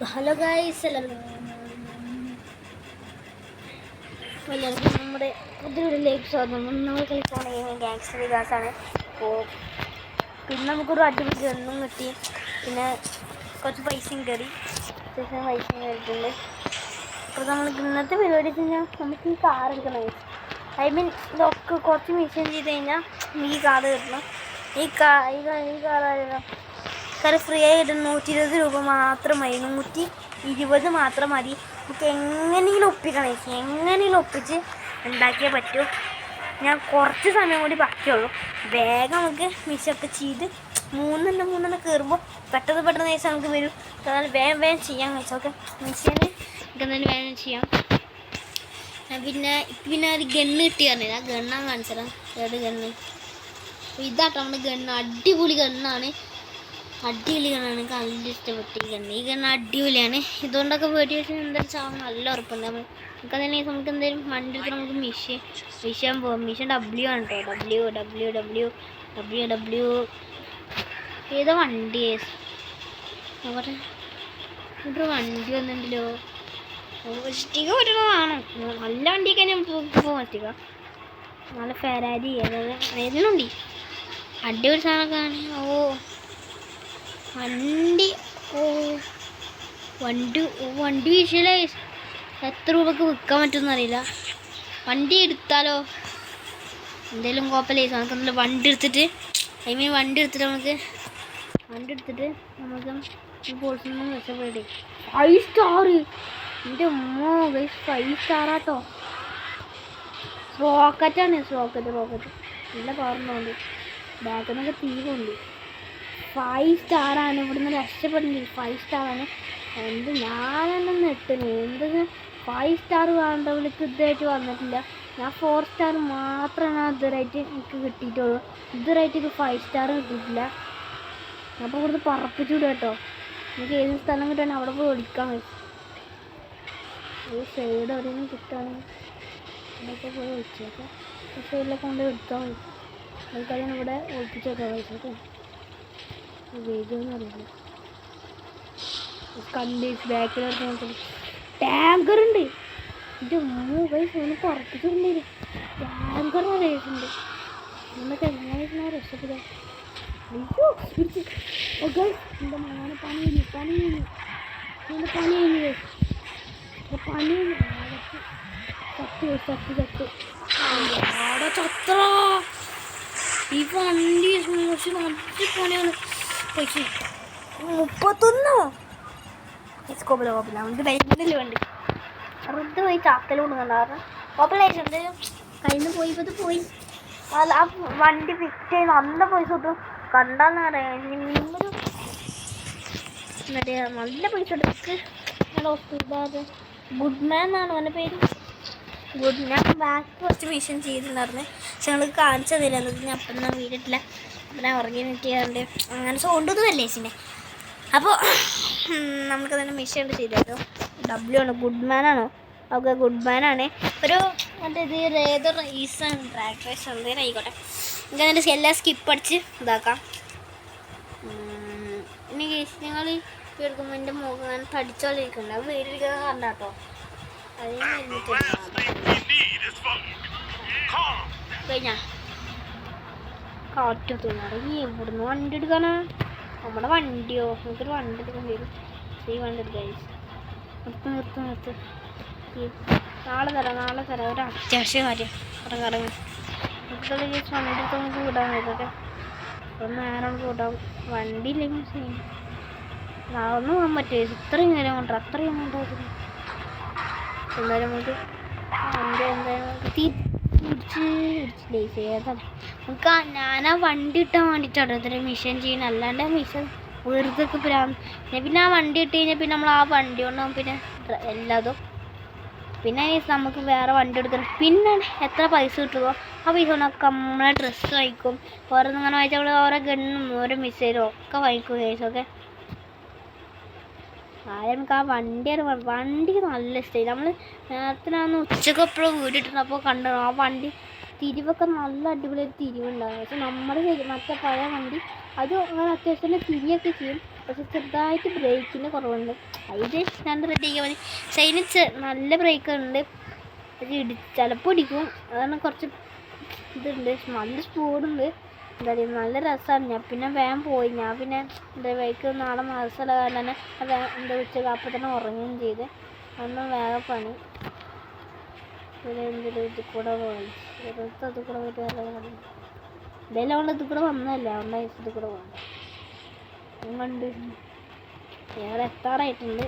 Hello guys, എല്ലാവർക്കും നമ്മുടെ പുതിയ വീഡിയോയിലേക്ക് സ്വാഗതം. നമ്മൾ കളിക്കാൻ ഗാങ്സ്റ്റർ വികാസാണ്. അപ്പോൾ പിന്നെ നമുക്കൊരു അടിപൊളി ഗണ്ണും കിട്ടി, പിന്നെ കുറച്ച് പൈസയും കയറി, അത്യാവശ്യം പൈസയും കയറിയിട്ടുണ്ട്. അപ്പോൾ നമ്മൾ ഇന്നത്തെ പരിപാടി വെച്ച് കഴിഞ്ഞാൽ നമുക്ക് ഈ കാർ എടുക്കണം. ഇതൊക്കെ കുറച്ച് മിഷൻ ചെയ്ത് കഴിഞ്ഞാൽ ഈ കാർ കിട്ടണം. ഈ കാർ ഫ്രീ ആയി കിട്ടും. 120 രൂപ മാത്രം മതി, 120 മാത്രം മതി. നമുക്ക് എങ്ങനെയെങ്കിലും ഒപ്പിക്കണം, എങ്ങനെയെങ്കിലും ഒപ്പിച്ച് ഉണ്ടാക്കിയേ പറ്റൂ. ഞാൻ കുറച്ച് സമയം കൂടി ബാക്കിയുള്ളൂ. വേഗം നമുക്ക് മിഷൊക്കെ ചെയ്ത് മൂന്നെണ്ണം കയറുമ്പോൾ പെട്ടെന്ന് ദിവസം നമുക്ക് വരും. അതായത് വേഗം ചെയ്യാൻ കഴിച്ചോക്കെ മിഷന് എന്തായാലും വേഗം ചെയ്യാം. പിന്നെ ഒരു ഗണ്ണ് കിട്ടി പറഞ്ഞില്ല, ആ ഗണ്ണാൻ കാണിച്ചതാണ്. ഏത് ഗണ്ണ്? ഇതാട്ടോ നമ്മുടെ ഗണ്ണ്. അടിപൊളി ഗണ്ണാണ്, എനിക്ക് നല്ല ഇഷ്ടപ്പെട്ട ഈ ഗണ്ണ്. ഈ ഗണ്ണ് അടിപൊളിയാണ്. ഇതുകൊണ്ടൊക്കെ പേടി വെച്ചാൽ എന്തായാലും ചാവാൻ നല്ല ഉറപ്പുണ്ട്. നമുക്കതന്നെ നമുക്ക് എന്തെങ്കിലും വണ്ടി എടുത്ത് നമുക്ക് മിഷൻ പോകും. മിഷൻ W ആണ് കേട്ടോ. W ഏതോ വണ്ടി നോക്കട്ടെ. ഇവിടെ വണ്ടി വന്നിട്ടുണ്ടല്ലോ. സ്റ്റിക പറ്റണതാണ്. നല്ല വണ്ടിയൊക്കെ ഞാൻ പോകാൻ സ്റ്റിക. നല്ല ഫെരാരി ഏതെല്ലാം അടിപൊളി സാധനമൊക്കെ. വണ്ടി വീശിയാലേ എത്ര രൂപക്ക് വിൽക്കാൻ പറ്റുമെന്ന് അറിയില്ല. വണ്ടി എടുത്താലോ എന്തെങ്കിലും കുഴപ്പമില്ല. നമുക്ക് വണ്ടി എടുത്തിട്ട് നമുക്ക് പോളിസിൽ നിന്ന് രക്ഷപ്പെടേ. 5 സ്റ്റാർ എൻ്റെ 5 സ്റ്റാറാട്ടോ. റോക്കറ്റാണ്, റോക്കറ്റ് നല്ല പവറുണ്ട്. ബാക്കിൽ നിന്നൊക്കെ തീരുണ്ട്. 5 സ്റ്റാറാണ്. ഇവിടുന്ന് രക്ഷപ്പെടുന്നത് 5 സ്റ്റാറാണ്. ഞാനെന്നെ നെട്ടുന്നു. എന്തെന്ന് 5 സ്റ്റാർ വേണ്ടവർക്ക് ഇതുവരായിട്ട് വന്നിട്ടില്ല. ഞാൻ 4 സ്റ്റാർ മാത്രമാണ് ഇതുവരായിട്ട് എനിക്ക് കിട്ടിയിട്ടുള്ളൂ. ഇതുവരായിട്ട് എനിക്ക് 5 സ്റ്റാർ കിട്ടിയിട്ടില്ല. അപ്പോൾ ഇവിടുന്ന് പറപ്പിച്ചു വിടുക കേട്ടോ. എനിക്ക് ഏത് സ്ഥലം കിട്ടുകയാണെങ്കിൽ അവിടെ പോയി ഒളിക്കാൻ പറ്റും. ഒരു സൈഡ് എവിടെയെങ്കിലും കിട്ടുകയാണെങ്കിൽ അവിടെയൊക്കെ പോയി ഒളിച്ചേക്കാം. ഈ സൈഡിലൊക്കെ കൊണ്ട് എടുത്താൽ മതി. ആൾക്കാരാണ് ഇവിടെ ഒളിപ്പിച്ചേക്കാം പൈസ. വേദിയൊന്നും അറിയില്ല. ബാക്കിലോട്ട് ടാങ്കർ ഉണ്ട്. എൻ്റെ പൈസ ഒന്ന് പുറത്തിട്ടുണ്ടെങ്കിൽ ടാങ്കർ റേസുണ്ട്. നമുക്ക് എങ്ങനെയായിരുന്നു രക്ഷപ്പെടാം. അയ്യോ എൻ്റെ മോനെ പണി കഴിഞ്ഞു ചത്ത് ചത്ര. ഈ വണ്ടി മോശം നല്ല പണിയാണ്. പൈസ 31 കോപ്പില നമുക്ക് ധൈര്യത്തില് വേണ്ടി വെറുതെ പോയി ചാക്കലോണ്ട് കണ്ടായിരുന്നു. കോപ്പിലേഷൻ എന്തായാലും കയ്യിൽ നിന്ന് പോയി ആ വണ്ടി ഫിറ്റ് ചെയ്ത് നല്ല പൈസ കിട്ടും. കണ്ടാന്ന് പറയാം. നല്ല പൈസ കിട്ടും. ഗുഡ്മാൻ എന്നാണ് അവൻ്റെ പേര്. ഞാൻ ബാക്ക് കുറച്ച് മിഷൻ ചെയ്തിട്ടുണ്ടായിരുന്നു. പക്ഷെ ഞങ്ങൾ കാണിച്ചു തരില്ല. എന്നിട്ട് ഞാൻ അപ്പം ഞാൻ വീടിട്ടില്ല. അപ്പം ഞാൻ ഉറങ്ങി നിൽക്കാറുണ്ട്. അങ്ങനെ സൗണ്ടൊന്നുമല്ലേ ചേച്ചിൻ്റെ. അപ്പോൾ നമുക്ക് തന്നെ മിഷൻ ചെയ്തോ. W ആണ്, ഗുഡ്മാനാണോ? ഓക്കെ, ഗുഡ്മാനാണ്. ഒരു ഏതോ റേസാണ്, ട്രാക്ക് റേസ് എന്തെങ്കിലും ആയിക്കോട്ടെ. നമുക്ക് അതിൻ്റെ എല്ലാം സ്കിപ്പ് അടിച്ച് ഇതാക്കാം. ഇനി ഞങ്ങൾ എടുക്കുമ്പോൾ എൻ്റെ മുഖം അങ്ങനെ തടിച്ചോണ്ടിരിക്കുന്നുണ്ട്. അത് വീട്ടിലിരിക്കുന്നത് കണ്ടാട്ടോ. കഴിഞ്ഞ കാറ്റൊത്തുന്നറിയ ഇവിടുന്ന് വണ്ടി എടുക്കാനാ. നമ്മുടെ വണ്ടിയോ? നമുക്കൊരു വണ്ടി എടുക്കാൻ വരും. ഈ വണ്ടി എടുക്കാൻ നിർത്ത്. നാളെ തരാം ഒരു അത്യാവശ്യ കാര്യം. ഇറങ്ങി നമുക്ക് വണ്ടി എടുത്ത് നമുക്ക് വിടാൻ പറ്റട്ടെ. അപ്പം നേരം വിടാം. വണ്ടി ഇല്ലെങ്കിൽ ഒന്നും പോകാൻ പറ്റുമോ? ഇത്രയും നേരം കൊണ്ടോ എന്തായാലും നമുക്ക് വണ്ടി ഏതാണ് നമുക്ക്. ഞാനാ വണ്ടി ഇട്ടാൻ വേണ്ടിയിട്ടാണ് ഇത്രയും മിഷൻ ചെയ്യണം. അല്ലാണ്ട് മിഷൻ വെറുതെ പിന്നെ ആ വണ്ടി ഇട്ട് കഴിഞ്ഞാൽ പിന്നെ നമ്മൾ ആ വണ്ടി കൊണ്ടാകും പിന്നെ എല്ലാതും. പിന്നെ നമുക്ക് വേറെ വണ്ടി എടുക്കണം. പിന്നെ എത്ര പൈസ കിട്ടുമോ ആ പൈസ കൊണ്ടൊക്കെ നമ്മളെ ഡ്രസ്സ് വാങ്ങിക്കും. ഓരോന്നിങ്ങനെ വാങ്ങിച്ചാൽ നമ്മൾ ഓരോ ഗണ്ണും ഓരോ മിസൈലും ഒക്കെ വാങ്ങിക്കും കേസൊക്കെ. നമുക്ക് ആ വണ്ടിക്ക് നല്ല ഇഷ്ടമായി. നമ്മൾ നേരത്തെ ഉച്ചക്ക് എപ്പോഴും വീടിട്ടുണ്ട്. അപ്പോൾ കണ്ടോ ആ വണ്ടി തിരിവൊക്കെ നല്ല അടിപൊളിയായിട്ട് തിരിവുണ്ടാകും. പക്ഷെ നമ്മുടെ മറ്റേ പഴയ വണ്ടി അത് അങ്ങനെ അത്യാവശ്യം തിരിയൊക്കെ ചെയ്യും. പക്ഷെ ചെറുതായിട്ട് ബ്രേക്കിന് കുറവുണ്ട്. ഇത് ഞാൻ റെഡിയാക്കിയാൽ മതി. സൈന് നല്ല ബ്രേക്ക് ഉണ്ട്, പക്ഷെ ചിലപ്പോൾ ഇടിക്കും. അതാണ് കുറച്ച് ഇതുണ്ട്, നല്ല സ്പീഡുണ്ട്. എന്താ പറയുക, നല്ല രസമാണ്. ഞാൻ പിന്നെ വേഗം പോയി. ഞാൻ പിന്നെ എന്താ ബൈക്ക് നാളെ മത്സരം തന്നെ എന്താ ഉച്ചക്ക് അപ്പം തന്നെ ഉറങ്ങുകയും ചെയ്ത്. അന്ന് വേഗം പണി പിന്നെ എന്തെങ്കിലും ഇത് കൂടെ പോയി അത് കൂടെ പോയിട്ട് വേറെ കളി ഇതെല്ലാം കൊണ്ട് ഇത് കൂടെ വന്നതല്ലേ, അതുകൊണ്ട് ഇത് കൂടെ പോകണം. കണ്ട് ഞങ്ങൾ എത്താറായിട്ടുണ്ട്.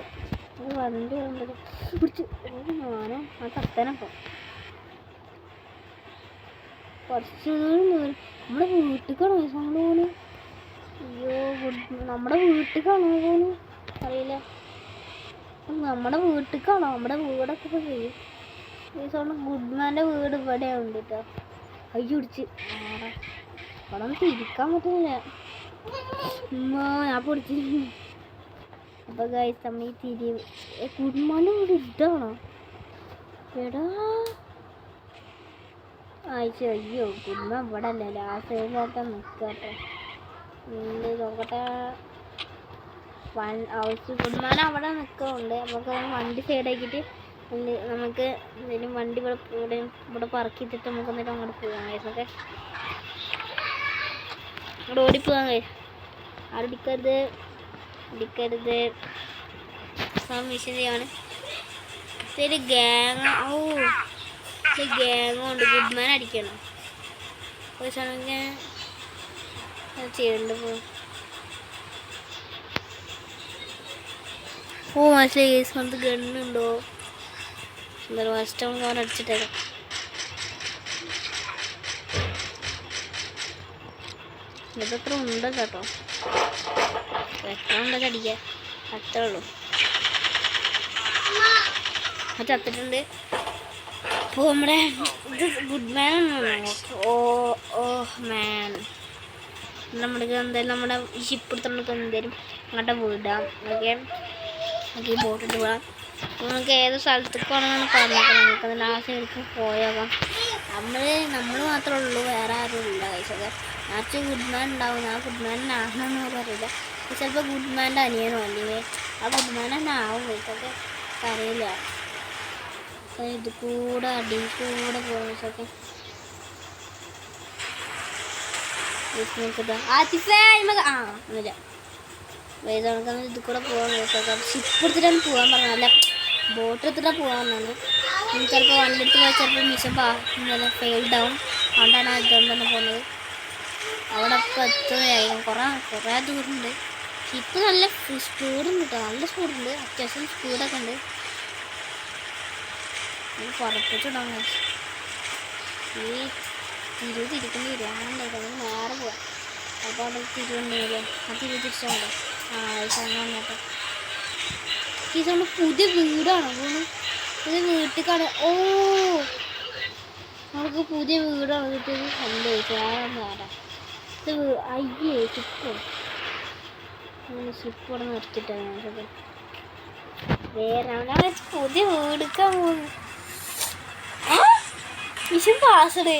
വണ്ടി വന്നത് പിടിച്ച് ഞാനും ആ തത്തനെ പോകും. കുറച്ച് നമ്മുടെ വീട്ടിലേക്കാണോ ഞങ്ങൾ പോണ്? അയ്യോ നമ്മുടെ വീട്ടിലേക്കാണോ പോണ് അറിയില്ല. നമ്മുടെ വീട്ടിലേക്കാണോ? നമ്മുടെ വീടൊക്കെ ഇപ്പോൾ ചെയ്യും. ഈ സൗണ്ട് ഗുഡ്മാൻ്റെ വീട് ഇവിടെ ഉണ്ട് കേട്ടോ. കൈ പിടിച്ച് അവിടെ ഒന്നും തിരിക്കാൻ പറ്റുന്നില്ല. ഞാൻ പിടിച്ച്. അപ്പോൾ ഗൈസ് നമ്മൾ ഈ ഗുഡ്മാൻ്റെ വീട് ഇതാണോ എടാ? അയ്യോ ഗുഡ്മാൻ ഇവിടെ അല്ലേ, ആ സൈഡിലായിട്ട് നിൽക്കട്ടെ. നോക്കട്ടെ, ഗുഡ്മാൻ അവിടെ നിൽക്കുന്നുണ്ട്. നമുക്ക് വണ്ടി സൈഡാക്കിയിട്ട് നമുക്ക് എന്തെങ്കിലും വണ്ടി ഇവിടെ പറക്കിയിട്ട് നമുക്ക് എന്നിട്ട് അങ്ങോട്ട് പോകാം കഴിച്ചൊക്കെ. ഇവിടെ ഓടിപ്പോകാൻ കഴിയും. ആരും ഇടിക്കരുത് മിഷൻ ചെയ്യാണ്. ഇതൊരു ഗ്യാങ്. ഗ്യാങ്ങുണ്ട്. ഗുഡ്മാൻ അടിക്കണം ചെയ്യണ്ട് പോ. മനസ്സിലായി സ്വന്തം ഗണ്ണുണ്ടോ? എന്താ ഫസ്റ്റ് നമുക്ക് അവൻ അടിച്ചിട്ടേക്കാം. ഇതത്ര ഉണ്ടല്ലോ കേട്ടോ, എത്ര ഉണ്ടല്ലോ അടിക്കാൻ. അത്രേ ഉള്ളൂ. ചത്തിട്ടുണ്ട്. അപ്പോൾ നമ്മുടെ ഇത് ഗുഡ്മാൻ മാൻ നമ്മൾക്ക് എന്തായാലും നമ്മുടെ ഈ ഷിപ്പ് എടുത്ത് നമുക്ക് എന്തായാലും അങ്ങോട്ട് വിടാം. ഓക്കെ, നമുക്ക് ഈ ബോട്ടിട്ട് വിടാം. നമുക്ക് ഏത് സ്ഥലത്തേക്ക് വേണമെന്ന് പറഞ്ഞേക്കാം. നമുക്ക് അതിൻ്റെ ആ സൈഡിലേക്ക് പോയേക്കാം. നമ്മൾ മാത്രമേ ഉള്ളൂ, വേറെ ആരും ഇല്ല കഴിച്ചത്. ആർച്ച് ഗുഡ്മാൻ ഉണ്ടാവും. ആ ഗുഡ്മാനാണെന്ന് പറയില്ല, ചിലപ്പോൾ ഗുഡ്മാൻ്റെ അനിയനോ അല്ലെങ്കിൽ ആ ഗുഡ്മാൻ തന്നെ ആവും കഴിച്ചൊക്കെ അറിയില്ല. ഇത് കൂടെ അടി കൂടെ പോകുന്നൊക്കെ ഒന്നുമില്ല. വേദ കണക്കാന്ന് ഇത് കൂടെ പോകാൻ നോക്കാം. ഷിപ്പ് എടുത്തിട്ടാണ് പോകാൻ പറഞ്ഞത്, അല്ല ബോട്ട് എടുത്തിട്ടാണ് പോകാൻ പറഞ്ഞത്. ചിലപ്പോൾ വണ്ടി എടുത്ത് പോയാൽ ചിലപ്പോൾ മിഷൻ ഫെയിൽഡ് ആവും. അതുകൊണ്ടാണ് അതുകൊണ്ട് തന്നെ പോകുന്നത്. അവിടെ ഇപ്പോൾ എത്തുകയായിരിക്കും. കുറേ ദൂരമുണ്ട്. ഷിപ്പ് നല്ല സ്പീഡുണ്ട് കേട്ടോ, നല്ല സ്പീഡുണ്ട്, അത്യാവശ്യം സ്പീഡൊക്കെ ഉണ്ട്. പുറപ്പിച്ചിടാൻ ഈ തിരിക്കേണ്ടി വരും. അങ്ങനെ നേരെ പോവാം. അപ്പോൾ അവിടെ തിരിവുണ്ടെങ്കിലേ ആ തിരിച്ചാൽ കേട്ടോ. ഈ സമയം പുതിയ വീടാണോ തോന്നുന്നു, പുതിയ വീട്ടിലേക്കാണ്. നമുക്ക് പുതിയ വീടാണ് കിട്ടിയത്. എൻ്റെ വേറെ ഇത് അയ്യേ ഷിപ്പ് ഇവിടെ നിർത്തിയിട്ടാണ് ഞാൻ വേറെ പുതിയ വീടെടുക്കാൻ പോകുന്നു. Mission passed.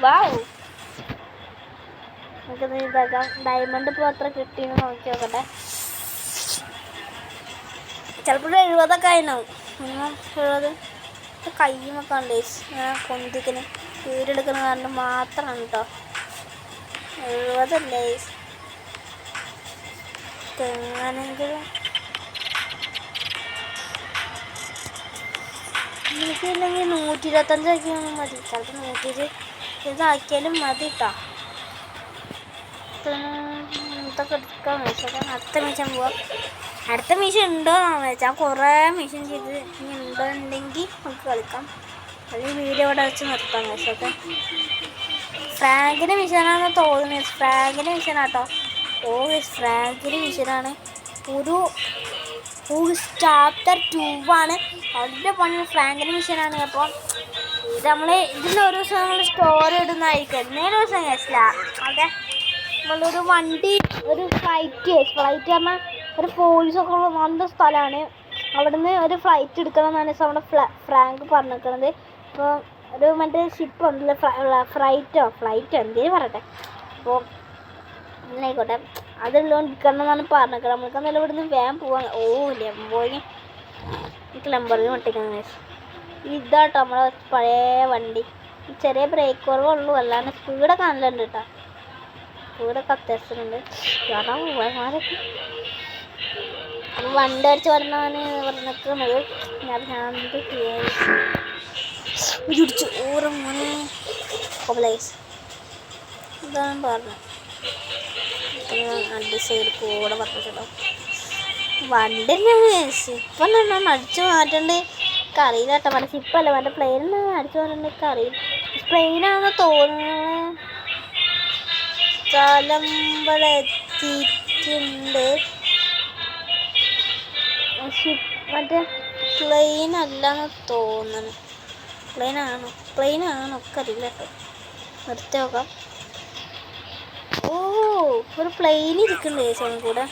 വാവ്, നമുക്കിത് ഇതാക്കാം. ഡയമണ്ട് ഇപ്പോൾ അത്ര കിട്ടിയെന്ന് നോക്കി നോക്കട്ടെ. ചിലപ്പോൾ 70 ആയിണ്ടാവും. മിനിമം 70. കയ്യുമൊക്കെ ഉണ്ട് കൊന്തിക്കിന് വീടെടുക്കുന്ന കാരണം മാത്രമാണ് കേട്ടോ. 70 അല്ലേ തെങ്ങാനെങ്കിലും എനിക്കില്ലെങ്കിൽ 125 ആക്കിയാലും മതി. ചിലപ്പോൾ 120 ആക്കിയാലും മതി കേട്ടോ. ഇതൊക്കെ എടുക്കാൻ വെച്ചാൽ അടുത്ത മിഷൻ പോവാം. അടുത്ത മിഷൻ ഉണ്ടോ എന്ന് വെച്ചാൽ കുറേ മിഷൻ ചെയ്ത് ഇനി ഉണ്ടെങ്കിൽ നമുക്ക് കളിക്കാം. അല്ലെങ്കിൽ വീഡിയോ ഇവിടെ വെച്ച് നിർത്താം വെച്ചൊക്കെ. ഫ്രാങ്കിൻ്റെ മിഷനാണെന്ന് തോന്നുന്നത്. ഫ്രാങ്കിൻ്റെ മിഷനാട്ടോ. ഫ്രാങ്കിൻ്റെ മിഷനാണ്. ഒരു ചാപ്റ്റർ 2 ആണ്. അതിൻ്റെ പണി ഫ്രാങ്കിൻ്റെ മിഷനാണ്. അപ്പോൾ ഇത് നമ്മൾ ഇതിൽ ഒരു ദിവസം നമ്മൾ സ്റ്റോറി ഇടുന്നതായിരിക്കും. എന്നേലും ദിവസം കേസില്ല. ഓക്കെ, നമ്മളൊരു വണ്ടി ഒരു ഫ്ലൈറ്റ് പറഞ്ഞാൽ ഒരു പോലീസൊക്കെ ഉള്ള നല്ല സ്ഥലമാണ്. അവിടുന്ന് ഒരു ഫ്ലൈറ്റ് എടുക്കണം എന്നാണ് നമ്മുടെ ഫ്രാങ്ക് പറഞ്ഞിരിക്കുന്നത്. അപ്പോൾ ഒരു മറ്റേ ഷിപ്പ് ഉണ്ടല്ലോ, ഫ്ലൈറ്റോ എന്തെങ്കിലും പറയട്ടെ. അപ്പോൾ എന്നായിക്കോട്ടെ, അതുള്ളോണ്ടിരിക്കണം പറഞ്ഞേക്കണം. നമ്മൾക്ക് എന്നാലും ഇവിടുന്ന് വേഗം പോവാൻ. ഓ ലെംബോർഗിനി, എനിക്ക് ലെംബോർഗിനി പൊട്ടിക്കണം. ഇതാട്ടോ നമ്മളെ പഴയ വണ്ടി. ചെറിയ ബ്രേക്ക് കുറവുള്ളൂ, അല്ലാണ്ട് സ്പീഡൊക്കെ നല്ലുണ്ട് കേട്ടോ. സ്പീഡൊക്കെ അത്യാവശ്യമുണ്ട്. കാരണം പോകാനൊക്കെ വണ്ടി അടിച്ച് പറഞ്ഞിരിക്കുന്നത് ഞാൻ ഇടിച്ചു ഓരോ മോനെ കൊബലൈസ് ഇതാണ് പറഞ്ഞത്. രണ്ട് സൈഡ് കൂടെ പറഞ്ഞിട്ടുണ്ടോ വണ്ടി ഇപ്പം തന്നെ അടിച്ചു മാറ്റണ്ട്. അറിയില്ല കേട്ടോ. മറ്റേ സിപ്പല്ല മറ്റേ പ്ലെയിനിൽ അടിച്ചു മാറ്റണ്ട്. അറിയില്ല പ്ലെയിനാണെന്ന് തോന്നുന്നത്. സ്ഥലമ്പലെത്തിയിട്ടുണ്ട്. മറ്റേ പ്ലെയിൻ അല്ലാന്ന് തോന്നുന്നു. പ്ലെയിനാണോ ഒക്കെ അറിയില്ല കേട്ടോ. നിർത്തി നോക്കാം. ഓ ഒരു പ്ലെയിൻ ഇരിക്കുന്നുണ്ട് ചേച്ചി കൂടെ.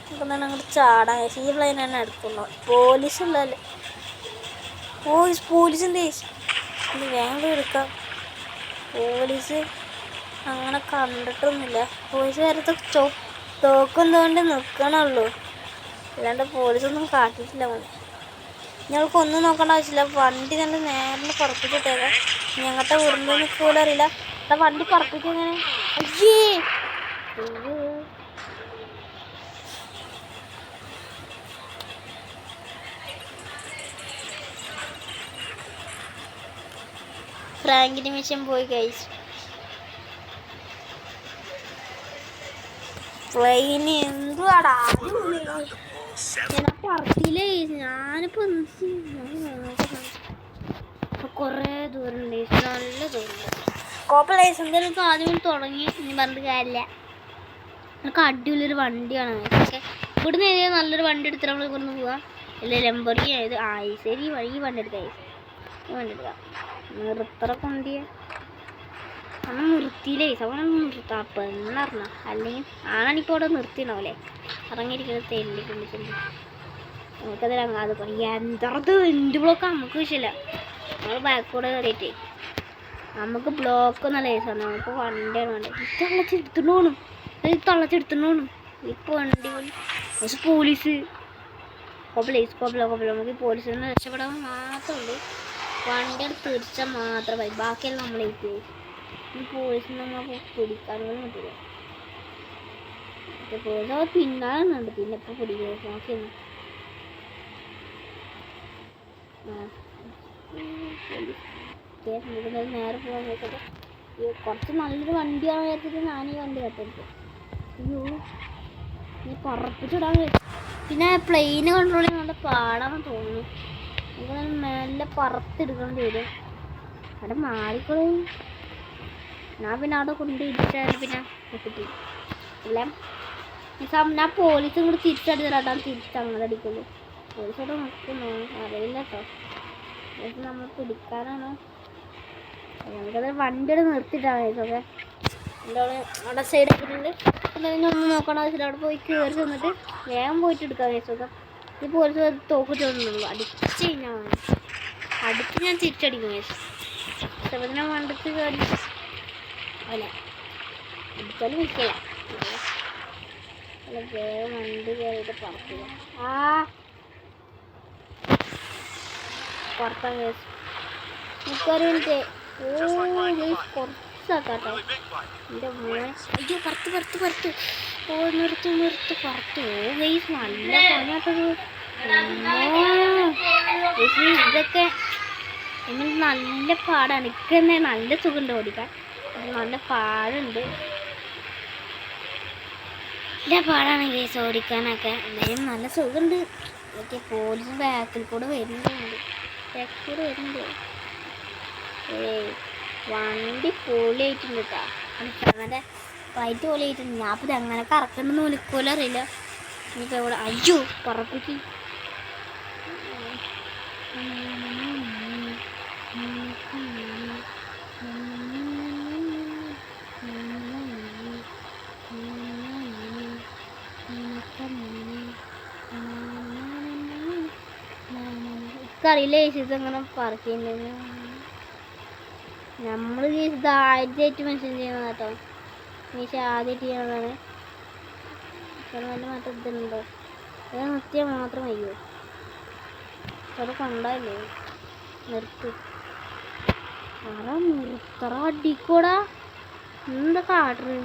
നമുക്ക് തന്നെ അങ്ങോട്ട് ചാടാൻ. ഈ പ്ലെയിൻ തന്നെ എടുക്കുന്നു. പോലീസ് ഉള്ളതല്ലേ. ഓ പോലീസിൻ്റെ ഇത് വേഗം എടുക്കാം. പോലീസ് അങ്ങനെ കണ്ടിട്ടൊന്നുമില്ല. പോലീസ് നേരത്തെ തോക്കുന്നതുകൊണ്ട് നിൽക്കണുള്ളൂ, അല്ലാണ്ട് പോലീസൊന്നും കാട്ടിയിട്ടില്ല. ഞങ്ങൾക്ക് ഒന്നും നോക്കേണ്ട ആവശ്യമില്ല. വണ്ടി തന്നെ നേരെ പുറപ്പിച്ചിട്ടേക്കാം. ഞങ്ങളുടെ വീടിൻ്റെ നിൽക്കൂല അറിയില്ല. വണ്ടി പുറപ്പിച്ച് എങ്ങനെ അയ്യേ ഫ്രാങ്കിൻ്റെ മിഷൻ പോയി കഴിച്ചു. പ്ലെയിന് എന്തുവാടാ ഞാൻ പറത്തില്ലേ. ഞാനിപ്പോ കുറേ ദൂരം ഉണ്ട്, നല്ല ദൂരം. കോപ്പ ലൈസൻസ് ആദ്യം തുടങ്ങി ഇനി പറഞ്ഞിട്ട് കാര്യമില്ല. നമുക്ക് അടിപൊളിയൊരു വണ്ടിയാണ്. പക്ഷേ ഇവിടുന്ന് എഴുതിയാൽ നല്ലൊരു വണ്ടി എടുത്തിട്ട് നമ്മൾ ഇവിടുന്ന് പോവാം. അല്ലെ ലെംബോർഗിനി ആയത് ശരി ഈ വണ്ടി എടുക്കാം. ഈ വണ്ടി എടുക്കാം. നിർത്തറൊക്കെ വണ്ടിയാ അന്ന് നിർത്തിയില്ലേ. സവണം നിർത്താം പെണ്ണറിഞ്ഞ അല്ലെങ്കിൽ ആണാണിപ്പോൾ അവിടെ നിർത്തിയിണ്ടാവില്ലേ. ഇറങ്ങിയിരിക്കുന്നത് തെല്ലിക്കൊണ്ട് ചെല്ലി നമുക്കതിൽ അത് എന്തത് എന്ത് ബ്ലോക്കാണ് നമുക്ക് വിഷയമില്ല. നമ്മൾ ബാക്കോടെ കയറിയിട്ടേ നമുക്ക് ബ്ലോക്കൊന്നും ലേസാണ്. നമുക്ക് വണ്ടിയാണ് വേണ്ടത്. തള്ളച്ചെടുത്തോണം ഇപ്പോൾ വണ്ടി പക്ഷെ പോലീസ് കൊപ്പല നമുക്ക് ഈ പോലീസിൽ നിന്ന് രക്ഷപ്പെടാൻ മാത്രമേ ഉള്ളൂ. വണ്ടി എടുത്ത് തിരിച്ചാൽ മാത്രമേ ബാക്കിയെല്ലാം നമ്മളേക്ക് പോലീസിന് നമ്മൾ പിടിക്കാൻ പോലും പറ്റില്ല. പോലീസ് അവർ പിന്നാലെന്നുണ്ട്. പിന്നെ ഇപ്പോൾ പിടിക്കുക നോക്കിയെന്ന് നേരെ പോകാൻ നോക്കട്ടെ. കുറച്ച് നല്ലൊരു വണ്ടിയാണ് വിചാരിച്ചിട്ട് ഞാൻ ഈ വണ്ടി കട്ടെടുത്തു. അയ്യോ നീ പറപ്പിച്ചിടാൻ. പിന്നെ പ്ലെയിന് കൺട്രോൾ ചെയ്യാൻ നല്ല പാടാന്ന് തോന്നുന്നു. നമുക്ക് മെല്ലെ പറത്തെടുക്കേണ്ടി വരും. അവിടെ മാറിക്കളയും. ഞാൻ പിന്നെ അവിടെ കൊണ്ട് ഇടിച്ചാൽ പിന്നെ കിട്ടി എല്ലാം. ഞാൻ പോലീസും കൂടി തിരിച്ചടിച്ചാട്ടാ തിരിച്ചങ്ങോട്ട് അടിക്കുള്ളൂ. പോലീസ് അവിടെ നിൽക്കുന്നു അറിയില്ല കേട്ടോ. പക്ഷെ നമ്മൾ പിടിക്കാനാണ്. നമുക്കത് വണ്ടിയുടെ നിർത്തിയിട്ടാണ് ഇതൊക്കെ. എൻ്റെ അവിടെ സൈഡ് ആക്കിയിട്ടുണ്ട്. ഒന്നും നോക്കണം ആവശ്യമില്ല. അവിടെ പോയി കയറി ചെന്നിട്ട് വേഗം പോയിട്ട് എടുക്കാൻ കഴിച്ചൊക്കെ. ഈ പോലീസ് തോക്ക് ചോദിച്ചുള്ളൂ. അടിച്ച് കഴിഞ്ഞാൽ അടിച്ച് ഞാൻ തിരിച്ചടിക്കും കഴിച്ചു. ശബദിനെ വണ്ടിക്ക് കയറി അല്ല അടിച്ചാലും നിൽക്കില്ല. അല്ല വേഗം വണ്ടി കയറിയിട്ട് പറക്കില്ല. പുറത്താൻ കഴിച്ചു 30 മിനിറ്റ്. കുറച്ചാക്കാട്ടോ എൻ്റെ മോനെ. അയ്യോ പുറത്ത് നിർത്ത് പുറത്ത്. ഗൈസ് നല്ല പണിയാട്ടത്. ഇതൊക്കെ എങ്ങനെ നല്ല പാടാണ്. എനിക്ക് തന്നെ നല്ല സുഖമുണ്ട് ഓടിക്കാൻ. നല്ല പാടുണ്ട്. നല്ല പാടാണ് ഗൈസ് ഓടിക്കാനൊക്കെ. എന്തായാലും നല്ല സുഖമുണ്ട്. ഓക്കെ പോലീസ് ബാക്കിൽ കൂടെ വരുന്നുണ്ട്. വണ്ടി പൊളിയായിട്ടുണ്ട് കേട്ടോ. അങ്ങനെ ഫ്ലൈറ്റ് പൊളിയായിട്ടുണ്ട്. ഞാൻ അപ്പോൾ അങ്ങനെ കറക്കണമെന്ന് ഒലിക്കോലും അറിയില്ല. ഇനിയിപ്പോൾ ഇവിടെ അയ്യോ പറപ്പിക്ക്. അറിയില്ല ഇതങ്ങനെ പറക്കുന്നത്. നമ്മൾ ഇത് ആദ്യമായിട്ട് മെൻഷൻ ചെയ്യുന്നത് കേട്ടോ. മീശ ആദ്യമായിട്ട് ചെയ്യണതാണ്. നല്ല മറ്റേ ഇതുണ്ടോ? അത് നിർത്തിയാൽ മാത്രം അയ്യോ അത് കൊണ്ടായില്ലേ നിർത്തി. ആരാ നിർത്തറ അടിക്കൂടാ എന്താ കാട്ടറ്?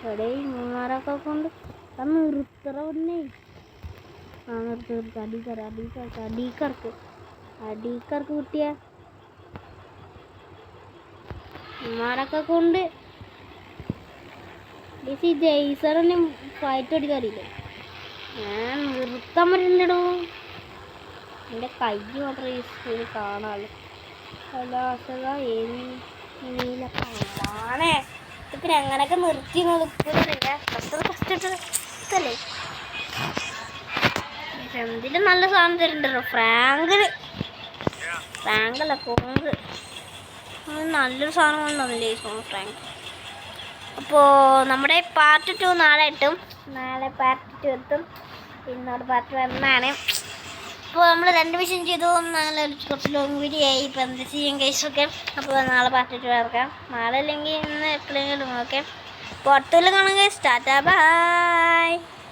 എവിടെ ഇമാരൊക്കെ കൊണ്ട് അത് നിർത്തറ പിന്നെ. ആ നിർത്തി അടീക്കർക്ക് കിട്ടിയ ഇമാരൊക്കെ കൊണ്ട് ജയ്സറിന് ഫൈറ്റ് അടിക്കാറില്ലേ? ഞാൻ നിർത്താൻ പറ്റില്ലടോ. എൻ്റെ കൈ മാത്രം ഇത് കാണാമല്ലോ. കാണാണേ ഇപ്പം അങ്ങനെയൊക്കെ നിർത്തി നിൽക്കുന്നില്ല. കഷ്ടല്ലേ എന്തിലും നല്ല സാധനം തരുന്നുണ്ടോ? ഫ്രാങ്കല്ല കോങ്ക് നല്ലൊരു സാധനം തന്നില്ലേ ഫ്രാങ്ക്. അപ്പോൾ നമ്മുടെ പാർട്ട് 2 നാളെ എത്തും. എത്തും. ഇന്നോട് പാർട്ട് 1 ആണ്. അപ്പോൾ നമ്മൾ 2 മിഷൻ ചെയ്തു. നാളെ കുറച്ച് ലോങ് വീഡിയോ ആയി. ഇപ്പോൾ എന്ത് ചെയ്യും കേസൊക്കെ. അപ്പോൾ നാളെ പാർട്ട് 2 ഇറക്കാം. നാളെ അല്ലെങ്കിൽ ഇന്ന് എപ്പോഴെങ്കിലും ഓക്കെ. അപ്പോൾ അടുത്തുള്ള കാണുക. Tata bye.